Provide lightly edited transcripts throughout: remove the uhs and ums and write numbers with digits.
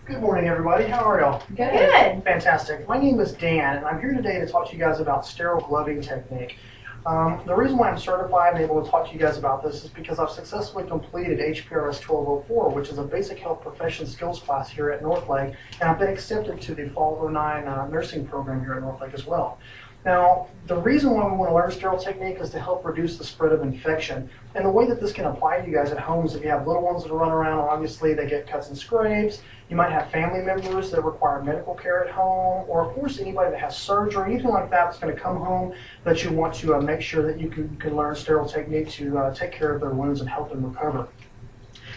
Good morning, everybody. How are y'all? Good. Fantastic. My name is Dan, and I'm here today to talk to you guys about sterile gloving technique. The reason why I'm certified and able to talk to you guys about this is because I've successfully completed HPRS 1204, which is a basic health profession skills class here at Northlake, and I've been accepted to the Fall 09 nursing program here at Northlake as well. Now, the reason why we want to learn sterile technique is to help reduce the spread of infection. And the way that this can apply to you guys at home is if you have little ones that run around, obviously they get cuts and scrapes. You might have family members that require medical care at home, or of course anybody that has surgery, anything like that that's going to come home that you want to make sure that you can learn sterile technique to take care of their wounds and help them recover.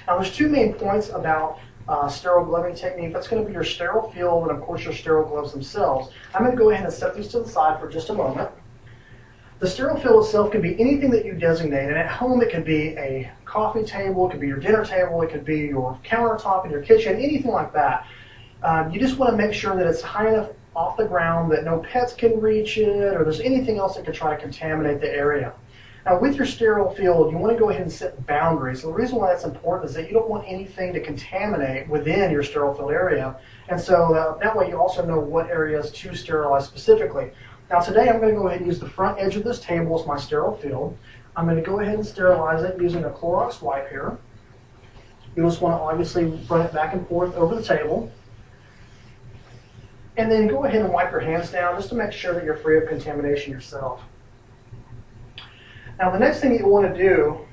Now, there's two main points about sterile gloving technique. That's going to be your sterile field and of course your sterile gloves themselves. I'm going to go ahead and set these to the side for just a moment. The sterile field itself can be anything that you designate, and at home it could be a coffee table, it could be your dinner table, it could be your countertop in your kitchen, anything like that. You just want to make sure that it's high enough off the ground that no pets can reach it or there's anything else that could try to contaminate the area. Now, with your sterile field, you want to go ahead and set boundaries. And the reason why that's important is that you don't want anything to contaminate within your sterile field area. And so that way you also know what areas to sterilize specifically. Now, today I'm going to go ahead and use the front edge of this table as my sterile field. I'm going to go ahead and sterilize it using a Clorox wipe here. You just want to obviously run it back and forth over the table. And then go ahead and wipe your hands down just to make sure that you're free of contamination yourself. Now, the next thing you want to do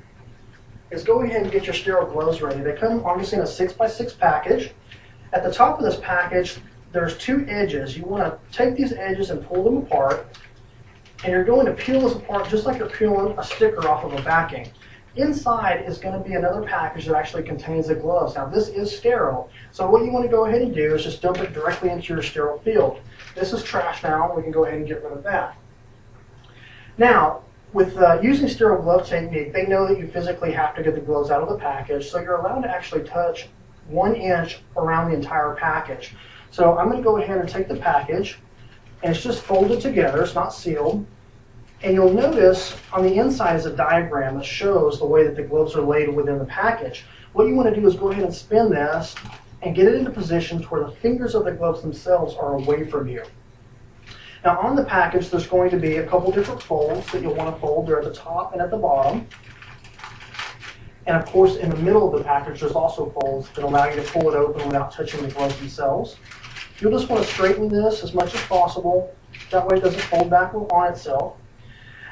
is go ahead and get your sterile gloves ready. They come obviously in a 6x6 package. At the top of this package, there's two edges. You want to take these edges and pull them apart, and you're going to peel this apart just like you're peeling a sticker off of a backing. Inside is going to be another package that actually contains the gloves. Now, this is sterile, so what you want to go ahead and do is just dump it directly into your sterile field. This is trash now. We can go ahead and get rid of that. Now, with using sterile glove technique, they know that you physically have to get the gloves out of the package, so you're allowed to actually touch 1 inch around the entire package. So I'm going to go ahead and take the package, and it's just folded together, it's not sealed. And you'll notice on the inside is a diagram that shows the way that the gloves are laid within the package. What you want to do is go ahead and spin this and get it into position to where the fingers of the gloves themselves are away from you. Now, on the package, there's going to be a couple different folds that you'll want to fold. They're at the top and at the bottom. And of course, in the middle of the package, there's also folds that allow you to pull it open without touching the gloves themselves. You'll just want to straighten this as much as possible. That way it doesn't fold back on itself.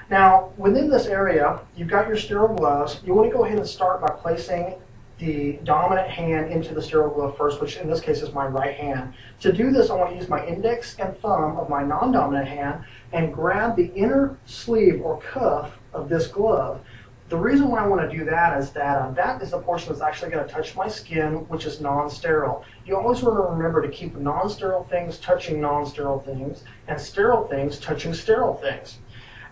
Now, within this area, you've got your sterile gloves. You want to go ahead and start by placing the dominant hand into the sterile glove first, which in this case is my right hand. To do this, I want to use my index and thumb of my non-dominant hand and grab the inner sleeve or cuff of this glove. The reason why I want to do that is that that is the portion that's actually going to touch my skin, which is non-sterile. You always want to remember to keep non-sterile things touching non-sterile things and sterile things touching sterile things.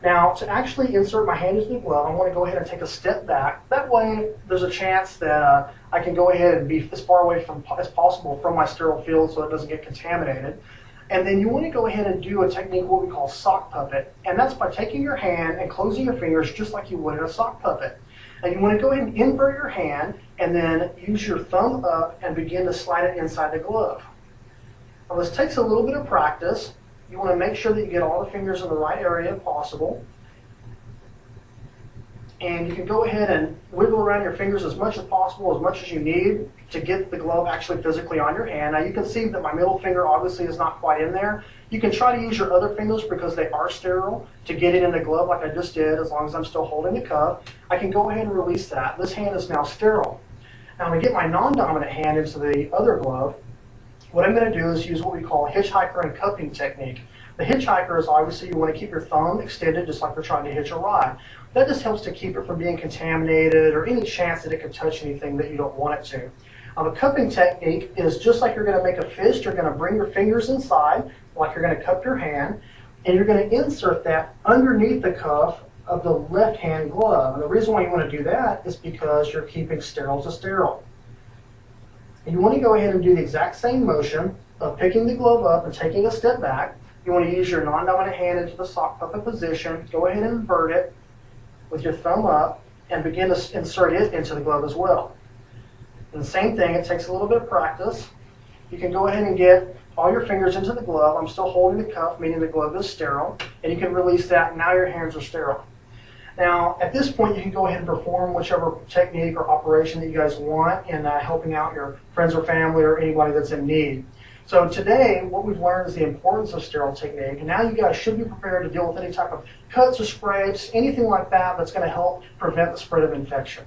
Now, to actually insert my hand into the glove, I want to go ahead and take a step back. That way, there's a chance that I can go ahead and be as far away as possible from my sterile field so it doesn't get contaminated. And then you want to go ahead and do a technique what we call sock puppet. And that's by taking your hand and closing your fingers just like you would in a sock puppet. And you want to go ahead and invert your hand and then use your thumb up and begin to slide it inside the glove. Now, this takes a little bit of practice. You want to make sure that you get all the fingers in the right area if possible. And you can go ahead and wiggle around your fingers as much as possible, as much as you need to get the glove actually physically on your hand. Now, you can see that my middle finger obviously is not quite in there. You can try to use your other fingers because they are sterile to get it in the glove like I just did, as long as I'm still holding the cuff. I can go ahead and release that. This hand is now sterile. Now, to get my non-dominant hand into the other glove, what I'm going to do is use what we call hitchhiker and cupping technique. The hitchhiker is obviously you want to keep your thumb extended just like you're trying to hitch a ride. That just helps to keep it from being contaminated or any chance that it could touch anything that you don't want it to. The cupping technique is just like you're going to make a fist. You're going to bring your fingers inside like you're going to cup your hand, and you're going to insert that underneath the cuff of the left hand glove. And the reason why you want to do that is because you're keeping sterile to sterile. And you want to go ahead and do the exact same motion of picking the glove up and taking a step back. You want to use your non-dominant hand into the sock puppet position. Go ahead and invert it with your thumb up and begin to insert it into the glove as well. And the same thing, it takes a little bit of practice. you can go ahead and get all your fingers into the glove. I'm still holding the cuff, meaning the glove is sterile, and you can release that, and now your hands are sterile. Now, at this point, you can go ahead and perform whichever technique or operation that you guys want in helping out your friends or family or anybody that's in need. So today, what we've learned is the importance of sterile technique, and now you guys should be prepared to deal with any type of cuts or scrapes, anything like that that's going to help prevent the spread of infection.